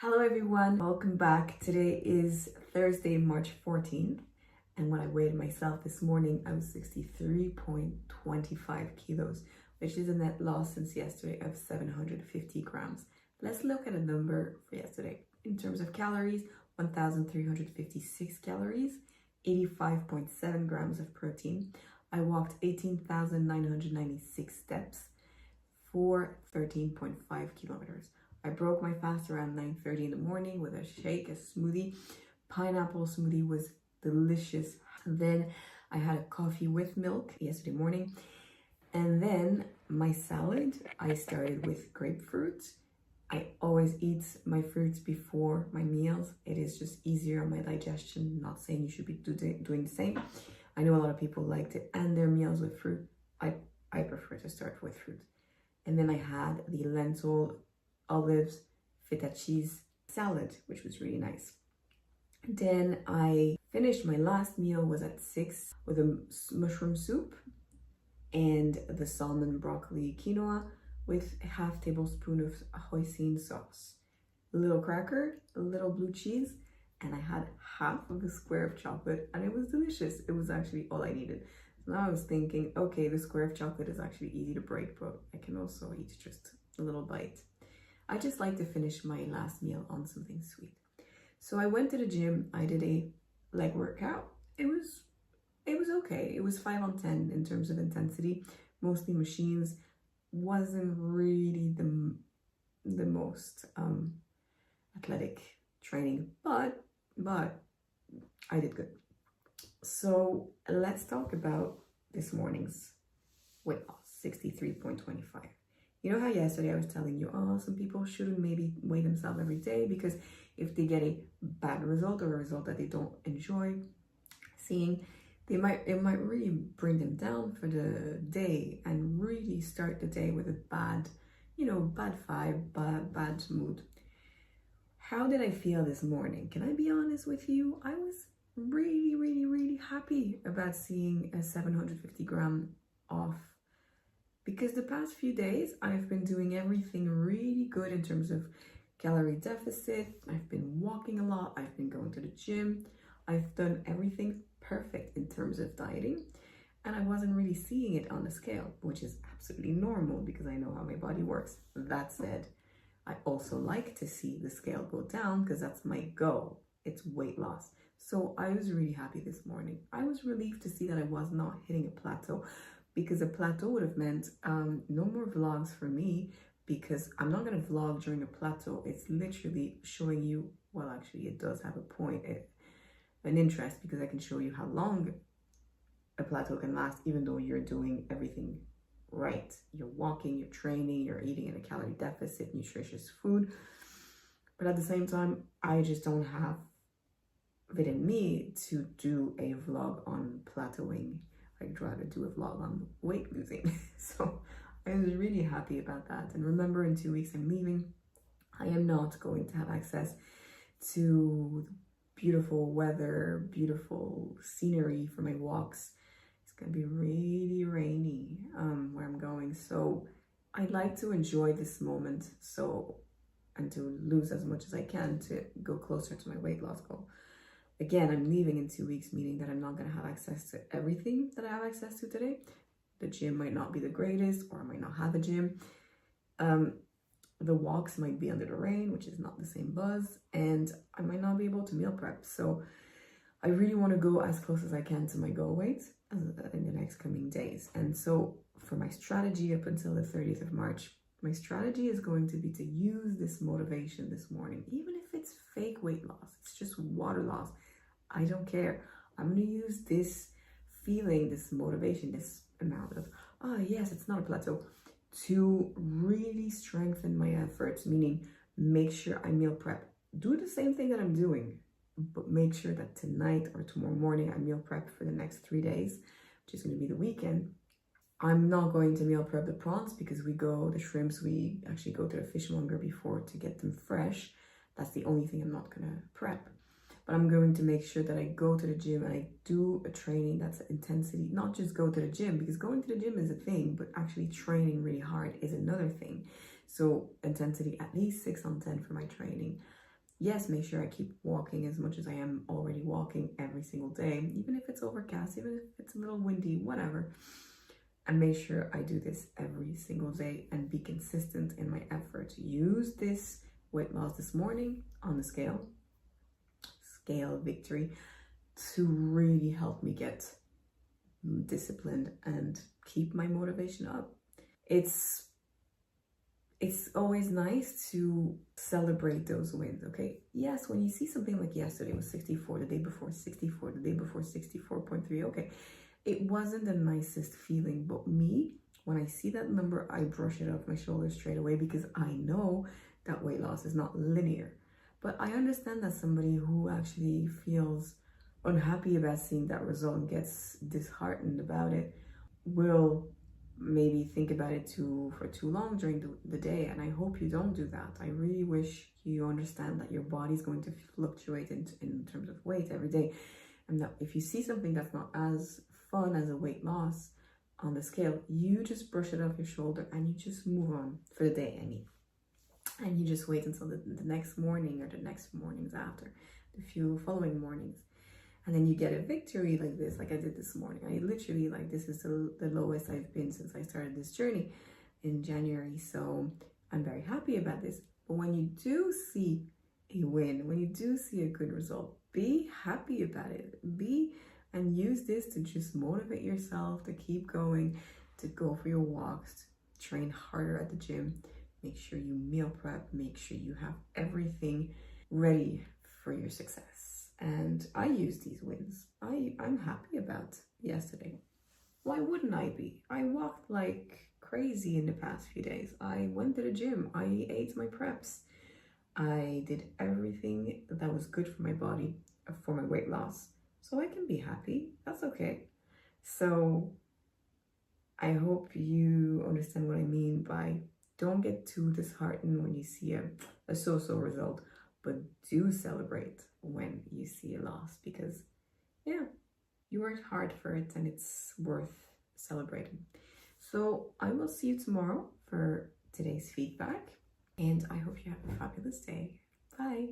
Hello everyone, welcome back. Today is Thursday, March 14th, and when I weighed myself this morning, I was 63.25 kilos, which is a net loss since yesterday of 750 grams. Let's look at a number for yesterday. In terms of calories, 1,356 calories, 85.7 grams of protein. I walked 18,996 steps for 13.5 kilometers. I broke my fast around 9:30 in the morning with a shake, a smoothie. Pineapple smoothie was delicious. And then I had a coffee with milk yesterday morning. And then my salad, I started with grapefruit. I always eat my fruits before my meals. It is just easier on my digestion. Not saying you should be doing the same. I know a lot of people like to end their meals with fruit. I prefer to start with fruit. And then I had the lentil, olives, feta cheese salad, which was really nice. Then I finished my last meal was at 6 with a mushroom soup and the salmon broccoli quinoa with a half tablespoon of hoisin sauce, a little cracker, a little blue cheese, and I had half of a square of chocolate and it was delicious. It was actually all I needed. So now I was thinking, okay, the square of chocolate is actually easy to break, but I can also eat just a little bite. I just like to finish my last meal on something sweet. So I went to the gym. I did a leg workout. It was okay. It was 5 on 10 in terms of intensity, mostly machines. Wasn't really the most athletic training, but I did good. So let's talk about this morning's weight loss, 63.25. You know how yesterday I was telling you, some people shouldn't maybe weigh themselves every day because if they get a bad result or a result that they don't enjoy seeing, it might really bring them down for the day and really start the day with a bad vibe, bad mood. How did I feel this morning? Can I be honest with you? I was really happy about seeing a 750 gram off. Because the past few days, I've been doing everything really good in terms of calorie deficit. I've been walking a lot. I've been going to the gym. I've done everything perfect in terms of dieting. And I wasn't really seeing it on the scale, which is absolutely normal because I know how my body works. That said, I also like to see the scale go down because that's my goal. It's weight loss. So I was really happy this morning. I was relieved to see that I was not hitting a plateau, because a plateau would have meant no more vlogs for me, because I'm not going to vlog during a plateau. It's literally showing you, well, actually it does have a point, an interest, because I can show you how long a plateau can last, even though you're doing everything right. You're walking, you're training, you're eating in a calorie deficit, nutritious food. But at the same time, I just don't have it in me to do a vlog on plateauing. I'd rather do a vlog on weight losing. So I was really happy about that. And remember, in 2 weeks I'm leaving. I am not going to have access to beautiful weather, beautiful scenery for my walks. It's going to be really rainy where I'm going. So I'd like to enjoy this moment and to lose as much as I can to go closer to my weight loss goal. Again, I'm leaving in 2 weeks, meaning that I'm not going to have access to everything that I have access to today. The gym might not be the greatest, or I might not have a gym. The walks might be under the rain, which is not the same buzz, and I might not be able to meal prep. So I really want to go as close as I can to my goal weight in the next coming days. And so for my strategy up until the 30th of March, my strategy is going to be to use this motivation this morning, even if it's fake weight loss, it's just water loss. I don't care. I'm going to use this feeling, this motivation, this amount of, yes, it's not a plateau, to really strengthen my efforts, meaning make sure I meal prep. Do the same thing that I'm doing, but make sure that tonight or tomorrow morning I meal prep for the next 3 days, which is going to be the weekend. I'm not going to meal prep the prawns because the shrimps, we actually go to the fishmonger before to get them fresh. That's the only thing I'm not going to prep. But I'm going to make sure that I go to the gym and I do a training that's intensity, not just go to the gym, because going to the gym is a thing, but actually training really hard is another thing. So intensity, at least 6 on 10 for my training. Yes, make sure I keep walking as much as I am already walking every single day, even if it's overcast, even if it's a little windy, whatever. And make sure I do this every single day and be consistent in my effort. Use this weight loss this morning on the scale victory, to really help me get disciplined and keep my motivation up. It's always nice to celebrate those wins, okay? Yes, when you see something like yesterday was 64, the day before 64, the day before 64.3, okay, it wasn't the nicest feeling, but me, when I see that number, I brush it off my shoulders straight away, because I know that weight loss is not linear. But I understand that somebody who actually feels unhappy about seeing that result and gets disheartened about it will maybe think about it for too long during the day, and I hope you don't do that. I really wish you understand that your body's going to fluctuate in terms of weight every day, and that if you see something that's not as fun as a weight loss on the scale, you just brush it off your shoulder and you just move on for the day, and you just wait until the next morning or the next mornings after, the few following mornings. And then you get a victory like this, like I did this morning. I literally, like, this is the lowest I've been since I started this journey in January. So I'm very happy about this. But when you do see a win, when you do see a good result, be happy about it. And use this to just motivate yourself to keep going, to go for your walks, to train harder at the gym. Make sure you meal prep, make sure you have everything ready for your success. And I use these wins. I'm happy about yesterday. Why wouldn't I be? I walked like crazy in the past few days. I went to the gym. I ate my preps. I did everything that was good for my body, for my weight loss. So I can be happy. That's okay. So I hope you understand what I mean by don't get too disheartened when you see a so-so result, but do celebrate when you see a loss, because yeah, you worked hard for it and it's worth celebrating. So I will see you tomorrow for today's feedback, and I hope you have a fabulous day. Bye.